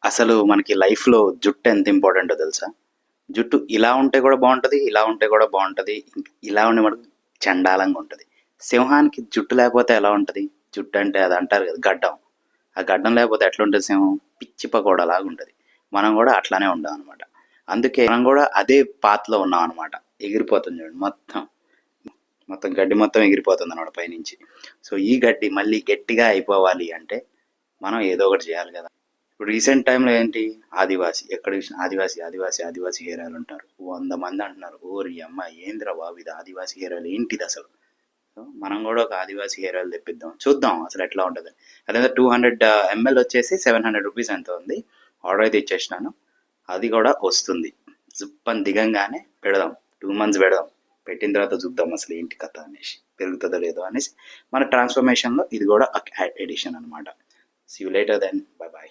అసలు మనకి లైఫ్‌లో జుట్టు ఎంత ఇంపార్టెంటో తెలుసా? జుట్టు ఇలా ఉంటే కూడా బావుంటది. ఇలా ఉంటే కూడా బావుంటది. ఇలా ఉండి మటుకు చెండాలంగా ఉంటది. సింహానికి జుట్టు లేకపోతే ఎలా ఉంటది? జుట్టు అంటే అది అంటారు కదా! గడ్డం. ఆ గడ్డం లేకపోతే ఎట్లుంటది సింహం? పిచ్చి పకోడాలాగా ఉంటది. మనం కూడా అట్లానే ఉండామనమాట. అందుకే మనం కూడా అదే పాత్‌లో ఉన్నామనమాట. ఎగిరిపోతుంది చూడండి మొత్తం. మొత్తం గడ్డి మొత్తం ఎగిరిపోతుందనమాట పైనుంచి. సో, ఈ గడ్డి మళ్ళీ గట్టిగా అయిపోవాలి అంటే మనం ఏదో ఒకటి చేయాలి కదా! ఇప్పుడు రీసెంట్ టైంలో ఏంటి ఆదివాసి ఎక్కడ చూసినా ఆదివాసి ఆదివాసి ఆదివాసి హెయిర్ ఆయిల్ ఉంటారు 100 మంది అంటున్నారు ఓరి అమ్మ ఏందిరా బాబు ఇది ఆదివాసి హెయిర్ ఆయిల్ ఏంటిది అసలు సో మనం కూడా ఒక ఆదివాసి హెయిర్ ఆయిల్ తెప్పిద్దాం చూద్దాం అసలు ఎట్లా ఉంటుంది అదే 200 ml వచ్చేసి 700 రూపీస్ ఎంత ఉంది ఆర్డర్ అయితే ఇచ్చేసినాను అది కూడా వస్తుంది జుప్పని దిగంగానే పెడదాం 2 months పెడదాం పెట్టిన తర్వాత చూద్దాం అసలు ఏంటి కథ అనేసి పెరుగుతుందో లేదో అనేసి మన ట్రాన్స్ఫర్మేషన్లో ఇది కూడా ఎడిషన్ అనమాట see you later then bye bye